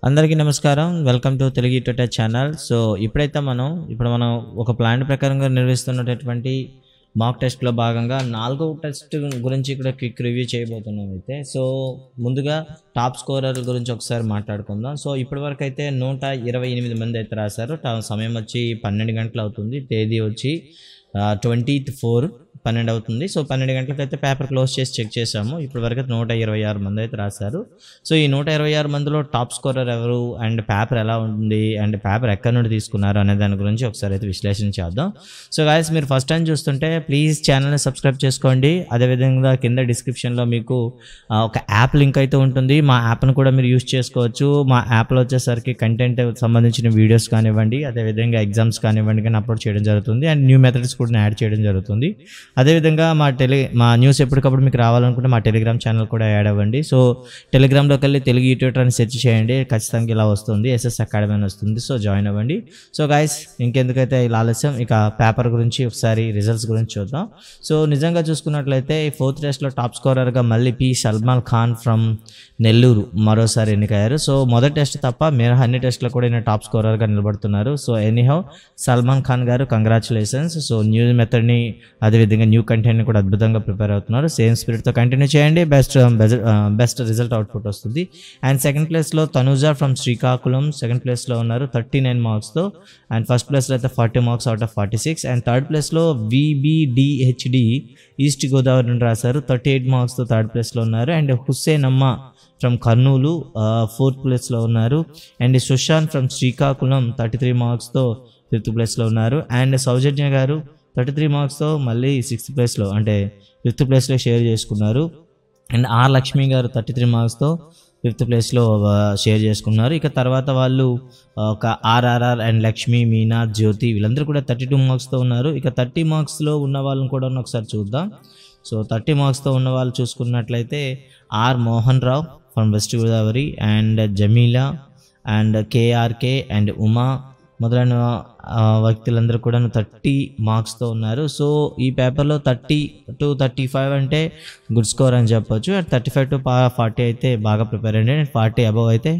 అందరికీ నమస్కారం. Welcome to Telugu tutor channel. So ఇప్పుడు మనం ఒక ప్లాన్ ప్రకారంగా నిర్వహిస్తున్నటువంటి మాక్ టెస్ట్లో భాగంగా 4వ టెస్ట్ గురించి ఇక్కడ క్విక్ రివ్యూ చేయబోతున్నాం. అయితే సో ముందుగా టాప్ స్కోరర్ గురించి ఒకసారి మాట్లాడుకుందాం. సో ఇప్పటివరకు అయితే 128 మంది అయితే రాశారు. సమయం వచ్చి 12 గంటలు అవుతుంది. తేదీ వచ్చి 12 అవుతుంది. సో 12 గంటలకైతే పేపర్ క్లోజ్ చేసి చెక్ చేసాము. ఇప్పటివరకు 126 మంది అయితే రాశారు. సో ఈ 126 మందిలో టాప్ స్కోరర్ ఎవరు అండ్ పేపర్ ఎలా ఉంది అండ్ పేపర్ ఎక్కడి నుండి తీసుకున్నారు అనే దాని గురించి ఒకసారి అయితే విశ్లేషణ చేద్దాం. సో గాయస్, మీరు ఫస్ట్ టైం చూస్తుంటే ప్లీజ్ ఛానల్ని సబ్స్క్రైబ్ చేసుకోండి. అదేవిధంగా కింద డిస్క్రిప్షన్లో మీకు ఒక యాప్ లింక్ అయితే ఉంటుంది. మా యాప్ను కూడా మీరు యూజ్ చేసుకోవచ్చు. మా యాప్లో వచ్చేసరికి కంటెంట్ సంబంధించిన వీడియోస్ కానివ్వండి, అదేవిధంగా ఎగ్జామ్స్ కానివ్వండి కానీ అప్లోడ్ చేయడం జరుగుతుంది. అండ్ న్యూ మెథడ్స్ కూడా యాడ్ చేయడం జరుగుతుంది. అదేవిధంగా మా న్యూస్ ఎప్పటికప్పుడు మీకు రావాలనుకుంటే మా టెలిగ్రామ్ ఛానల్ కూడా యాడ్ అవ్వండి. సో టెలిగ్రామ్లోకి వెళ్ళి తెలుగు యూట్యూబ్ అని సెర్చ్ చేయండి. ఖచ్చితంగా ఇలా వస్తుంది, ఎస్ఎస్ అకాడమీ అని వస్తుంది. సో జాయిన్ అవ్వండి. సో గైస్, ఇంకెందుకైతే ఇలా ఆలస్యం, ఇక పేపర్ గురించి ఒకసారి రిజల్ట్స్ గురించి చూద్దాం. సో నిజంగా చూసుకున్నట్లయితే 4th టెస్ట్లో టాప్ స్కోరర్గా మళ్ళీ పి సల్మాన్ ఖాన్ ఫ్రమ్ నెల్లూరు మరోసారి ఎన్నికయ్యారు. సో మొదటి టెస్ట్ తప్ప మిగతా అన్ని టెస్ట్లో కూడా ఈయన టాప్ స్కోరర్గా నిలబడుతున్నారు. సో ఎనీహౌ సల్మాన్ ఖాన్ గారు కంగ్రాచులేషన్స్. సో న్యూ మెథడ్ని అదేవిధంగా న్యూ కంటెంట్ని కూడా అద్భుతంగా ప్రిపేర్ అవుతున్నారు. సేమ్ స్పిరిట్తో కంటిన్యూ చేయండి. బెస్ట్ రిజల్ట్ అవుట్పుట్ వస్తుంది. అండ్ సెకండ్ ప్లేస్లో తనుజా ఫ్రమ్ శ్రీకాకుళం సెకండ్ ప్లేస్లో ఉన్నారు 39 మార్క్స్తో. అండ్ ఫస్ట్ ప్లేస్లో అయితే 40 marks out of 46. And third ప్లేస్లో విబిడిహెచ్డి ఈస్ట్ గోదావరి నుండి రాశారు 38 మార్క్స్తో థర్డ్ ప్లేస్లో ఉన్నారు. అండ్ హుస్సేన్ అమ్మ ఫ్రమ్ కర్నూలు 4th ప్లేస్లో ఉన్నారు. అండ్ సుశాంత్ ఫ్రమ్ శ్రీకాకుళం 33 మార్క్స్తో 5th ప్లేస్లో ఉన్నారు. అండ్ సౌజన్య గారు 33 మార్క్స్తో మళ్ళీ 6th ప్లేస్లో అంటే 5th ప్లేస్లో షేర్ చేసుకున్నారు. అండ్ ఆర్ లక్ష్మి గారు 33 మార్క్స్తో 5th ప్లేస్లో షేర్ చేసుకున్నారు. ఇక తర్వాత వాళ్ళు ఒక ఆర్ఆర్ఆర్ అండ్ లక్ష్మి, మీనా, జ్యోతి వీళ్ళందరూ కూడా 32 మార్క్స్తో ఉన్నారు. ఇక 30 మార్క్స్లో ఉన్న వాళ్ళని కూడా ఒకసారి చూద్దాం. సో 30 మార్క్స్తో ఉన్న వాళ్ళు చూసుకున్నట్లయితే R Mohan Rao from West Godavari and Jamila and KRK and Uma మొదలైన వ్యక్తులందరూ కూడా 30 మార్క్స్తో ఉన్నారు. సో ఈ పేపర్లో 30 to 35 అంటే గుడ్ స్కోర్ అని చెప్పొచ్చు. అండ్ 35 to 40 అయితే బాగా ప్రిపేర్ అయ్యండి. అండ్ 40 అబవ్ అయితే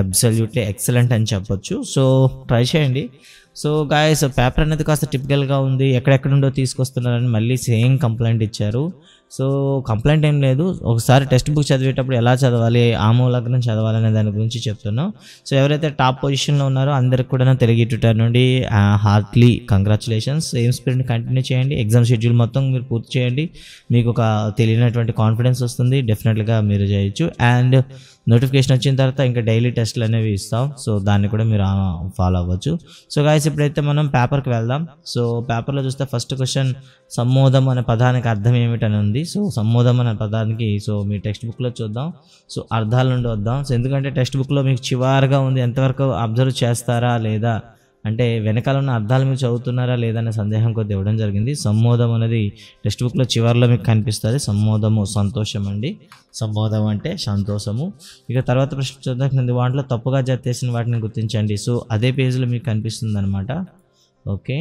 అబ్సల్యూట్లీ ఎక్సలెంట్ అని చెప్పొచ్చు. సో ట్రై చేయండి. సో గాయస్, పేపర్ అనేది కాస్త టిపికల్గా ఉంది, ఎక్కడెక్కడ నుండో తీసుకొస్తున్నారని మళ్ళీ సేమ్ కంప్లైంట్ ఇచ్చారు. సో కంప్లైంట్ ఏం లేదు, ఒకసారి టెక్స్ట్ బుక్ చదివేటప్పుడు ఎలా చదవాలి, ఆమూలగ్నం చదవాలనే దాని గురించి చెప్తున్నాం. సో ఎవరైతే టాప్ పొజిషన్లో ఉన్నారో అందరికి కూడా తెలుగు ట్విట్టర్ నుండి హార్ట్లీ కంగ్రాచులేషన్స్. సేమ్ స్పిరిట్ని కంటిన్యూ చేయండి. ఎగ్జామ్ షెడ్యూల్ మొత్తం మీరు పూర్తి చేయండి. మీకు ఒక తెలియనటువంటి కాన్ఫిడెన్స్ వస్తుంది. డెఫినెట్గా మీరు చేయొచ్చు. అండ్ నోటిఫికేషన్ వచ్చిన తర్వాత ఇంకా డైలీ టెస్ట్లు అనేవి ఇస్తాం. సో దాన్ని కూడా మీరు ఫాలో అవ్వచ్చు. సో గాయస్, ఇప్పుడైతే మనం పేపర్కి వెళ్దాం. సో పేపర్లో చూస్తే ఫస్ట్ క్వశ్చన్ సమ్మోదం అనే పదానికి అర్థం ఏమిటని ఉంది. సో సమ్మోదం అనే పదానికి సో మీ టెక్స్ట్ బుక్లో చూద్దాం. సో అర్థాల నుండి వద్దాం. సో ఎందుకంటే టెక్స్ట్ బుక్లో మీకు చివరిగా ఉంది, ఎంతవరకు అబ్జర్వ్ చేస్తారా లేదా అంటే వెనకాల ఉన్న అర్థాలు మీరు చదువుతున్నారా లేదా అనే సందేహం కొద్ది ఇవ్వడం జరిగింది. సమ్మోదం అనేది టెక్స్ట్ బుక్లో చివరిలో మీకు కనిపిస్తుంది. సమ్మోదము సంతోషం అండి. సమ్మోదం అంటే సంతోషము. ఇక తర్వాత ప్రశ్న చూద్దాం. వాటిలో తప్పుగా జత చేసిన వాటిని గుర్తించండి. సో అదే పేజీలో మీకు కనిపిస్తుంది అనమాట. ఓకే,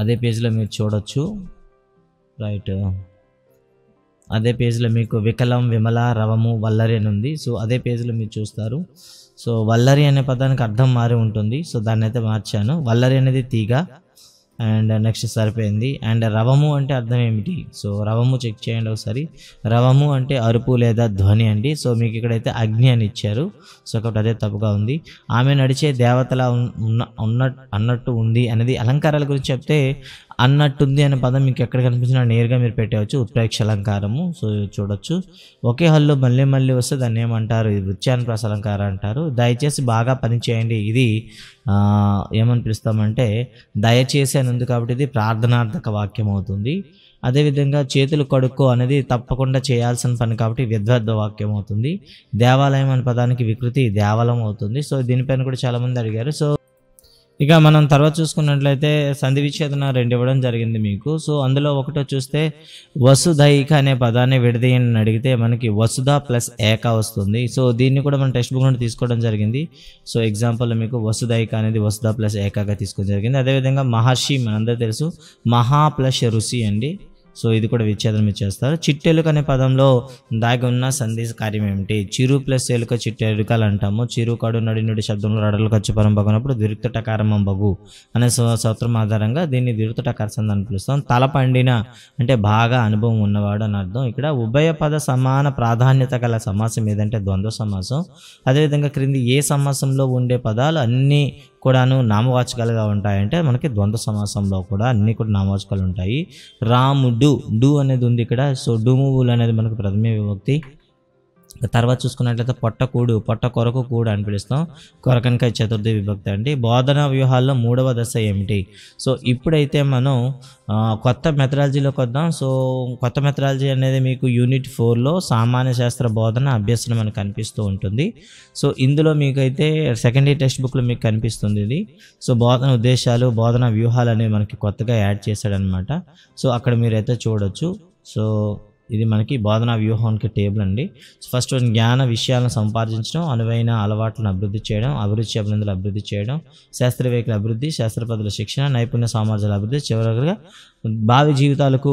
అదే పేజీలో మీరు చూడొచ్చు. రైట్, అదే పేజీలో మీకు వికలం, విమల, రవము, వల్లరి అని ఉంది. సో అదే పేజీలో మీరు చూస్తారు. సో వల్లరి అనే పదానికి అర్థం మారి ఉంటుంది. సో దాన్ని అయితే మార్చాను. వల్లరి అనేది తీగ. అండ్ నెక్స్ట్ సరిపోయింది. అండ్ రవము అంటే అర్థం ఏమిటి? సో రవము చెక్ చేయండి ఒకసారి. రవము అంటే అరుపు లేదా ధ్వని అండి. సో మీకు ఇక్కడైతే అగ్ని అని ఇచ్చారు. సో కాబట్టి అదే తప్పుగా ఉంది. ఆమె నడిచే దేవతలా అన్నట్టు ఉంది అనేది అలంకారాల గురించి చెప్తే అన్నట్టుంది అనే పదం మీకు ఎక్కడ కనిపించినా నేరుగా మీరు పెట్టవచ్చు. ఉత్ప్రేక్ష అలంకారము. సో చూడొచ్చు. ఒకే హల్లో మళ్ళీ మళ్ళీ వస్తే దాన్ని ఏమంటారు? ఇది వృత్యానుప్రాస అలంకారం అంటారు. దయచేసి బాగా పనిచేయండి. ఇది ఏమని పిలుస్తామంటే దయచేసి అని ఉంది కాబట్టి ఇది ప్రార్థనార్థక వాక్యం అవుతుంది. అదేవిధంగా చేతులు కడుక్కో అనేది తప్పకుండా చేయాల్సిన పని కాబట్టి విద్వద్ద వాక్యం అవుతుంది. దేవాలయం అనే పదానికి వికృతి దేవాలయం అవుతుంది. సో దీనిపైన కూడా చాలామంది అడిగారు. సో ఇక మనం తర్వాత చూసుకున్నట్లయితే సంధి విచ్ఛేదన 2 ఇవ్వడం జరిగింది మీకు. సో అందులో ఒకటో చూస్తే వసుధైక అనే పదాన్ని విడదీయని అడిగితే మనకి వసుధ ప్లస్ ఏక వస్తుంది. సో దీన్ని కూడా మనం టెక్స్ట్ బుక్ నుండి తీసుకోవడం జరిగింది. సో ఎగ్జాంపుల్ మీకు వసుధైక అనేది వసుధ ప్లస్ ఏకగా తీసుకోవడం జరిగింది. అదేవిధంగా మహర్షి మనందరూ తెలుసు, మహా ప్లస్ ఋషి అండి. సో ఇది కూడా విచ్ఛేదనం ఇచ్చేస్తారు. చిట్టెలుక అనే పదంలో దాగి ఉన్న సంధి కార్యం ఏమిటి? చిరు ప్లస్ ఎలుక చిట్టెలుకలు అంటాము. చిరు కడు నడి నుడి శబ్దంలో రడలు ఖచ్చిపరం బగునప్పుడు ద్విరుక్తటకారమం బగు అనే సూత్రం ఆధారంగా దీన్ని ద్విరుక్తటకార సంధి అని పిలుస్తాం. తల పండిన అంటే బాగా అనుభవం ఉన్నవాడు అని అర్థం. ఇక్కడ ఉభయ పద సమాన ప్రాధాన్యత గల సమాసం ఏదంటే ద్వంద్వ సమాసం. అదేవిధంగా క్రింది ఏ సమాసంలో ఉండే పదాలు అన్నీ కూడాను నామవాచకాలుగా ఉంటాయంటే మనకి ద్వంద్వ సమాసంలో కూడా అన్నీ కూడా నామవాచకాలు ఉంటాయి. రాముడు డు అనేది ఉంది ఇక్కడ. సో డుమువులు అనేది మనకు ప్రథమ విభక్తి. తర్వాత చూసుకున్నట్లయితే పొట్టకూడు పొట్ట కొరకు కూడు అని పిలుస్తాం. కొరకనకాయ చతుర్థి విభక్తి అండి. బోధనా వ్యూహాల్లో 3వ దశ ఏమిటి? సో ఇప్పుడైతే మనం కొత్త మెథడాలజీలోకి వద్దాం. సో కొత్త మెథడాలజీ అనేది మీకు యూనిట్ 4లో సామాన్య శాస్త్ర బోధన అభ్యసనం మనకు కనిపిస్తూ ఉంటుంది. సో ఇందులో మీకైతే సెకండ్ ఇయర్ టెక్స్ట్ బుక్లో మీకు కనిపిస్తుంది ఇది. సో బోధన ఉద్దేశాలు బోధన వ్యూహాలు అనేవి మనకి కొత్తగా యాడ్ చేశాడనమాట. సో అక్కడ మీరైతే చూడొచ్చు. సో ఇది మనకి బోధనా వ్యూహానికి టేబుల్ అండి. ఫస్ట్ జ్ఞాన విషయాలను సంపాదించడం, అనువైన అలవాట్లను అభివృద్ధి చేయడం, అభిరుచి అభినందనలు అభివృద్ధి చేయడం, శాస్త్రవేత్తల అభివృద్ధి, శాస్త్రపదుల శిక్షణ, నైపుణ్య సామర్థ్యాల అభివృద్ధి, చివరిగా భావి జీవితాలకు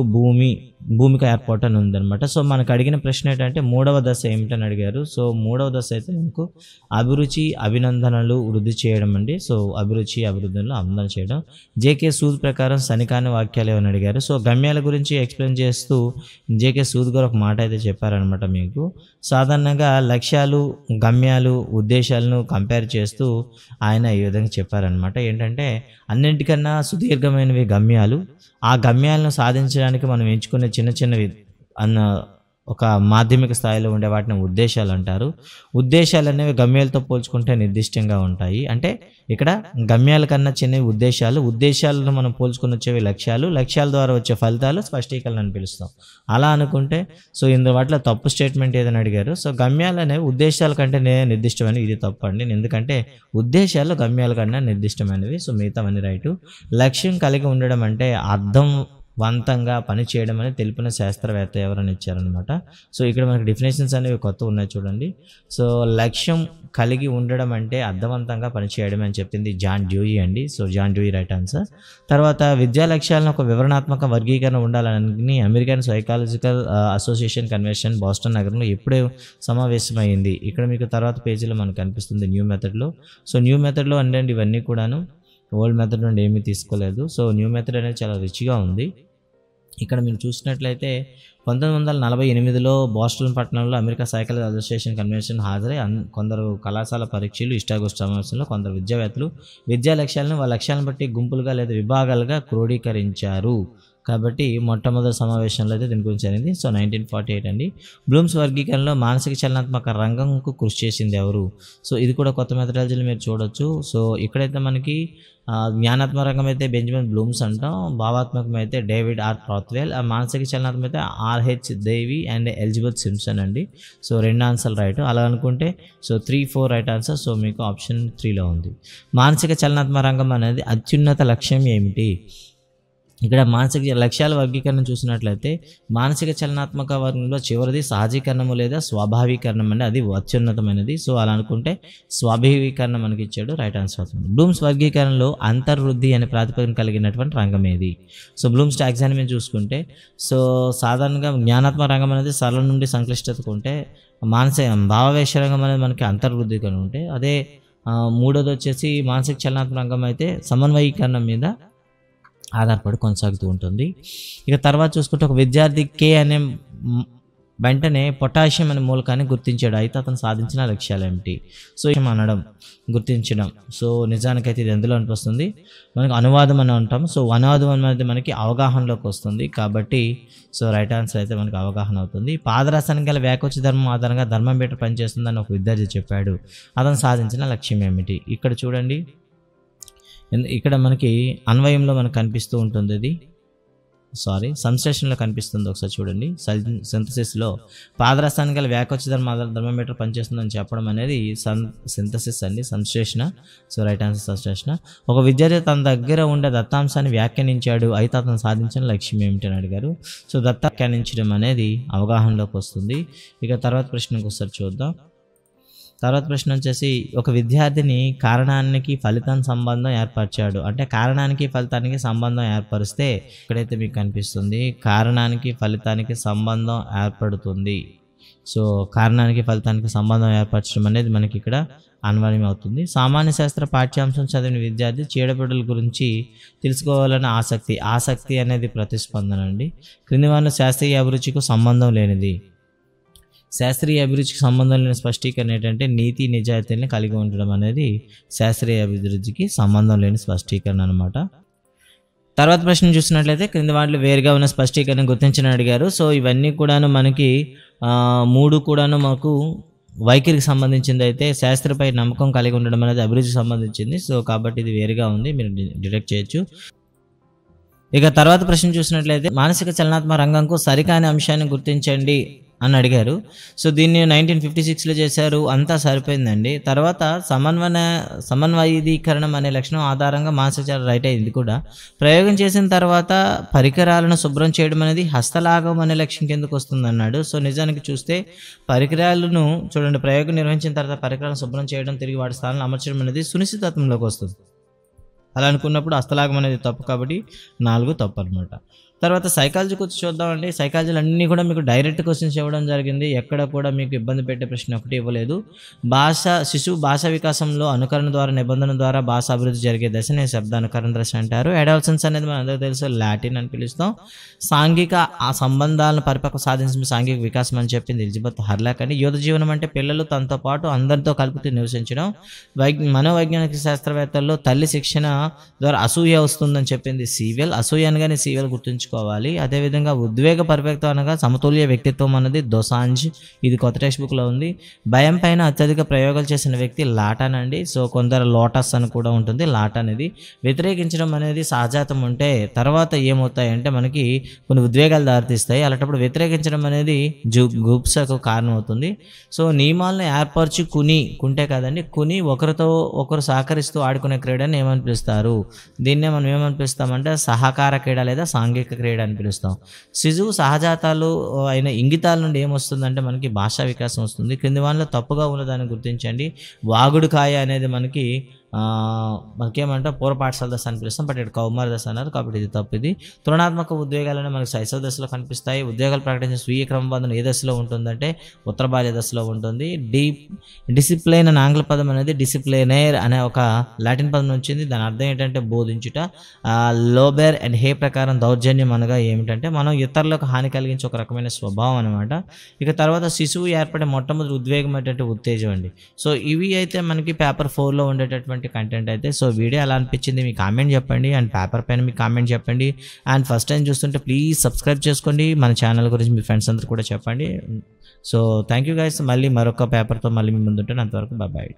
భూమిక ఏర్పాటు అని ఉందన్నమాట. సో మనకు అడిగిన ప్రశ్న ఏంటంటే 3వ దశ ఏమిటని అడిగారు. సో 3వ దశ అయితే మనకు అభిరుచి అభినందనలు వృద్ధి చేయడం అండి. సో అభిరుచి అభివృద్ధులను అభినందన చేయడం. జేకే సూద్ ప్రకారం సనికాని వాక్యాలు ఏమని అడిగారు. సో గమ్యాల గురించి ఎక్స్ప్లెయిన్ చేస్తూ జేకే సూద్ గారు ఒక మాట అయితే చెప్పారనమాట. మీకు సాధారణంగా లక్ష్యాలు గమ్యాలు ఉద్దేశాలను కంపేర్ చేస్తూ ఆయన ఈ విధంగా చెప్పారనమాట. ఏంటంటే అన్నింటికన్నా సుదీర్ఘమైనవి గమ్యాలు. ఆ గమ్యాలను సాధించడానికి మనం ఎంచుకునే చిన్న చిన్నవి ఒక మాధ్యమిక స్థాయిలో ఉండే వాటిని ఉద్దేశాలు అంటారు. ఉద్దేశాలు అనేవి గమ్యాలతో పోల్చుకుంటే నిర్దిష్టంగా ఉంటాయి. అంటే ఇక్కడ గమ్యాల కన్నా చిన్నవి ఉద్దేశాలను మనం పోల్చుకుని వచ్చేవి లక్ష్యాల ద్వారా వచ్చే ఫలితాలు స్పష్టీకరణ అని పిలుస్తాం. అలా అనుకుంటే సో ఇందులో వాటిలో తప్పు స్టేట్మెంట్ ఏదని అడిగారు. సో గమ్యాలు అనేవి ఉద్దేశాల కంటే నిర్దిష్టమైనవి. ఇది తప్పు అండి. ఎందుకంటే ఉద్దేశాలు గమ్యాల కన్నా నిర్దిష్టమైనవి. సో మిగతావన్నీ రైటు. లక్ష్యం కలిగి ఉండడం అంటే అర్థవంతంగా పనిచేయడం అని తెలిపిన శాస్త్రవేత్త ఎవరని ఇచ్చారనమాట. సో ఇక్కడ మనకి డెఫినేషన్స్ అనేవి కొత్త ఉన్నాయి చూడండి. సో లక్ష్యం కలిగి ఉండడం అంటే అర్థవంతంగా పనిచేయడం అని చెప్పింది జాన్ డ్యూయి అండి. So John Dewey right answer. తర్వాత విద్యా లక్ష్యాలను ఒక వివరణాత్మక వర్గీకరణ ఉండాలని American Psychological Association convention Boston నగరంలో ఎప్పుడే సమావేశమైంది. ఇక్కడ మీకు తర్వాత పేజీలో మనకు కనిపిస్తుంది న్యూ మెథడ్లో. సో న్యూ మెథడ్లో అంటే ఇవన్నీ కూడాను ఓల్డ్ మెథడ్ నుండి ఏమీ తీసుకోలేదు. సో న్యూ మెథడ్ అనేది చాలా రిచ్గా ఉంది. ఇక్కడ మీరు చూసినట్లయితే 1948లో బోస్టన్ పట్టణంలో అమెరికా సైకాలజీ అసోసియేషన్ కన్వెన్షన్ హాజరై కొందరు కళాశాల పరీక్షలు ఇష్టాగోష్ఠి సమావేశంలో కొందరు విద్యావేత్తలు విద్యా లక్ష్యాలను వాళ్ళ లక్ష్యాలను బట్టి గుంపులుగా లేదా విభాగాలుగా క్రోడీకరించారు. కాబట్టి మొట్టమొదటి సమావేశంలో అయితే దీని గురించి అనేది. సో 1948 అండి. బ్లూమ్స్ వర్గీకరణలో మానసిక చలనాత్మక రంగంకు కృషి చేసింది ఎవరు? సో ఇది కూడా కొత్త మెథడాలజీలు మీరు చూడొచ్చు. సో ఇక్కడైతే మనకి జ్ఞానాత్మక రంగం అయితే బెంజమిన్ బ్లూమ్స్ అంటాం, భావాత్మకం అయితే డేవిడ్ ఆర్ క్రాత్వెల్, మానసిక చలనాత్మకం అయితే RH Devi and Elizabeth Simpson అండి. సో 2 ఆన్సర్లు రైట్. అలా అనుకుంటే సో 3, 4 రైట్ ఆన్సర్. సో మీకు ఆప్షన్ 3లో ఉంది. మానసిక చలనాత్మక రంగం అనేది అత్యున్నత లక్ష్యం ఏమిటి? ఇక్కడ మానసిక లక్ష్యాల వర్గీకరణ చూసినట్లయితే మానసిక చలనాత్మక వర్గంలో చివరిది సహజీకరణము లేదా స్వాభావీకరణం అంటే అది అత్యున్నతమైనది. సో అలా అనుకుంటే స్వాభావీకరణ మనకి ఇచ్చాడు, రైట్ ఆన్సర్ అవుతుంది. బ్లూమ్స్ వర్గీకరణలో అంతర్వృద్ధి అనే ప్రాతిపదికన కలిగినటువంటి రంగం ఏది? సో బ్లూమ్స్ టాక్సానమీ చూసుకుంటే సో సాధారణంగా జ్ఞానాత్మక రంగం అనేది సరళ నుండి సంక్లిష్టతకు ఉంటే, భావావేశ రంగం అనేది మనకి అంతర్వృద్ధిగా ఉంటే, అదే మూడోది వచ్చేసి మానసిక చలనాత్మక రంగం అయితే సమన్వయీకరణ మీద ఆధారపడి కొనసాగుతూ ఉంటుంది. ఇక తర్వాత చూసుకుంటే ఒక విద్యార్థి కే అనే వెంటనే పొటాషియం అనే మూలకాన్ని గుర్తించాడు. అయితే అతను సాధించిన లక్ష్యాలు ఏమిటి? సో అనడం, గుర్తించడం. సో నిజానికైతే ఇది ఎందులో అనిపిస్తుంది మనకి అనువాదం అని అంటాం. సో అనువాదం అనేది మనకి అవగాహనలోకి వస్తుంది. కాబట్టి సో రైట్ ఆన్సర్ అయితే మనకి అవగాహన అవుతుంది. పాదరసానికి గల వ్యాకోచ ధర్మం ఆధారంగా ధర్మం బీట పనిచేస్తుందని ఒక విద్యార్థి చెప్పాడు. అతను సాధించిన లక్ష్యం ఏమిటి? ఇక్కడ చూడండి, ఇక్కడ మనకి అన్వయంలో మనకు కనిపిస్తూ ఉంటుంది. ఇది సంశ్లేషణలో కనిపిస్తుంది. ఒకసారి చూడండి. సింథసిస్లో పాదరసానికి గల వ్యాకోచధర్మ ధర్మమీటర్ పనిచేస్తుందని చెప్పడం అనేది సింథసిస్ అండి, సంశ్లేషణ. సో రైట్ ఆన్సర్ సంశ్లేషణ. ఒక విద్యార్థి తన దగ్గర ఉండే దత్తాంశాన్ని వ్యాఖ్యానించాడు. అయితే అతను సాధించిన లక్ష్యం ఏమిటి అని అడిగారు. సో వ్యాఖ్యానించడం అనేది అవగాహనలోకి వస్తుంది. ఇక తర్వాత ప్రశ్నకు ఒకసారి చూద్దాం. తర్వాత ప్రశ్న వచ్చేసి ఒక విద్యార్థిని కారణానికి ఫలితం సంబంధం ఏర్పరిచాడు. అంటే కారణానికి ఫలితానికి సంబంధం ఏర్పరిస్తే ఇక్కడైతే మీకు కనిపిస్తుంది కారణానికి ఫలితానికి సంబంధం ఏర్పడుతుంది. సో కారణానికి ఫలితానికి సంబంధం ఏర్పరచడం అనేది మనకి ఇక్కడ అన్వయం అవుతుంది. సామాన్య శాస్త్ర పాఠ్యాంశం చదివిన విద్యార్థి చీడపీడల గురించి తెలుసుకోవాలన్న ఆసక్తి అనేది ప్రతిస్పందన అండి. క్రింది వారిలో శాస్త్రీయ అభిరుచికి సంబంధం లేనిది. శాస్త్రీయ అభిరుచికి సంబంధం లేని స్పష్టీకరణ ఏంటంటే నీతి నిజాయితీని కలిగి ఉండడం అనేది శాస్త్రీయ అభివృద్ధికి సంబంధం లేని స్పష్టీకరణ అనమాట. తర్వాత ప్రశ్న చూసినట్లయితే క్రింది వాటిలో వేరుగా ఉన్న స్పష్టీకరణ గుర్తించని అడిగారు. సో ఇవన్నీ కూడాను మనకి 3 కూడాను మాకు వైఖరికి సంబంధించింది అయితే శాస్త్రపై నమ్మకం కలిగి ఉండడం అనేది అభిరుచికి సంబంధించింది. సో కాబట్టి ఇది వేరుగా ఉంది, మీరు డిటెక్ట్ చేయొచ్చు. ఇక తర్వాత ప్రశ్న చూసినట్లయితే మానసిక చలనాత్మక రంగంకు సరికాని అంశాన్ని గుర్తించండి అని అడిగారు. సో దీన్ని 1956లో చేశారు, అంతా సరిపోయిందండి. తర్వాత సమన్వయీకరణం అనే లక్షణం ఆధారంగా మానసిక రైట్ అయింది కూడా. ప్రయోగం చేసిన తర్వాత పరికరాలను శుభ్రం చేయడం అనేది హస్తలాఘవం అనే లక్ష్యం కిందకు వస్తుంది అన్నాడు. సో నిజానికి చూస్తే పరికరాలను చూడండి, ప్రయోగం నిర్వహించిన తర్వాత పరికరాలను శుభ్రం చేయడం, తిరిగి వాటి స్థానంలో అమర్చడం అనేది సునిశ్చితత్వంలోకి వస్తుంది. అలా అనుకున్నప్పుడు హస్తలాఘవం అనేది తప్పు, కాబట్టి 4 తప్పు అనమాట. తర్వాత సైకాలజీ గురించి చూద్దామండి. సైకాలజీలు అన్నీ కూడా మీకు డైరెక్ట్ క్వశ్చన్స్ ఇవ్వడం జరిగింది, ఎక్కడ కూడా మీకు ఇబ్బంది పెట్టే ప్రశ్న ఒకటి ఇవ్వలేదు. శిశువు భాషా వికాసంలో అనుకరణ ద్వారా నిబంధన ద్వారా భాష అభివృద్ధి జరిగే దశనే శబ్దానుకరణ దశ అంటారు. అడాలసెన్స్ అనేది మన అందరికీ తెలుసు, లాటిన్ అని పిలుస్తాం. సాంఘిక ఆ సంబంధాలను పరిపక్వ సాధించిన సాంఘిక వికాసం అని చెప్పింది ఎలిజబెత్ హర్లాక్ అని. యువత జీవనం అంటే పిల్లలు తనతో పాటు అందరితో కలుపుతూ నివసించడం. మనోవైజ్ఞానిక శాస్త్రవేత్తల్లో తల్లి శిక్షణ ద్వారా అసూయ వస్తుందని చెప్పింది సీవెల్. అసూయ అనగానే సీవెల్ గుర్తుంచుకోవాలి. అదేవిధంగా ఉద్వేగ పరిపక్వత అనగా సమతుల్య వ్యక్తిత్వం అన్నది దోసాంజ్, ఇది కొత్త టెక్స్ట్ బుక్లో ఉంది. భయం పైన అత్యధిక ప్రయోగాలు చేసిన వ్యక్తి లాటాన్ అండి. సో కొందరు లోటస్ అని కూడా ఉంటుంది. లాటా అనేది వ్యతిరేకించడం అనేది సహజాతం ఉంటే తర్వాత ఏమవుతాయంటే మనకి కొన్ని ఉద్వేగాలు దారితీస్తాయి. అలాంటప్పుడు వ్యతిరేకించడం అనేది గుప్సకు కారణం అవుతుంది. సో నియమాలను ఏర్పరచుకుంటే కాదండి, ఒకరితో ఒకరు సహకరిస్తూ ఆడుకునే క్రీడని ఏమని పిలుస్తారు? దీన్నే మనం ఏమని పిలుస్తామంటే సహకార క్రీడ లేదా సాంఘిక క్రీడ అని పిలుస్తాం. శిశువు సహజాతాలు అయిన ఇంగితాల నుండి ఏమొస్తుందంటే మనకి భాషా వికాసం వస్తుంది. క్రింది వాటిలో తప్పుగా ఉన్నదాన్ని గుర్తించండి. వాగుడు కాయ అనేది మనకేమంటే పూర్వ పాఠశాల దశ అని పిలుస్తాం, బట్ ఇక్కడ కౌమార దశ అన్నారు, కాబట్టి ఇది తప్పు. ఇది తులనాత్మక ఉద్వేగాలనే మనకి శైశవ దశలో కనిపిస్తాయి. ఉద్వేగాలు ప్రకటించిన స్వీయ క్రమబద్ధం ఏ దశలో ఉంటుందంటే ఉత్తర బాల్య దశలో ఉంటుంది. డిసిప్లైన్ అనే ఆంగ్ల పదం అనేది డిసిప్లైనేర్ అనే ఒక లాటిన్ పదం వచ్చింది. దాని అర్థం ఏంటంటే బోధించుట. లోబెర్ అండ్ హే ప్రకారం దౌర్జన్యం అనగా ఏమిటంటే మనం ఇతరులకు హాని కలిగించే ఒక రకమైన స్వభావం అనమాట. ఇక తర్వాత శిశువు ఏర్పడే మొట్టమొదటి ఉద్వేగం ఏంటంటే ఉత్తేజం అండి. సో ఇవి అయితే మనకి పేపర్ 4లో ఉండేటటువంటి కంటెంట్ అయితే. సో వీడియో ఎలా అనిపించింది మీ కామెంట్ చెప్పండి, అండ్ పేపర్ పైన మీ కామెంట్ చెప్పండి. అండ్ ఫస్ట్ టైం చూస్తుంటే ప్లీజ్ సబ్స్క్రైబ్ చేసుకోండి. మన ఛానల్ గురించి మీ ఫ్రెండ్స్ అందరూ కూడా చెప్పండి. So thank you guys. మళ్ళీ మరొక పేపర్తో మళ్ళీ మీ ముందుంటాను. అంతవరకు బాయ్.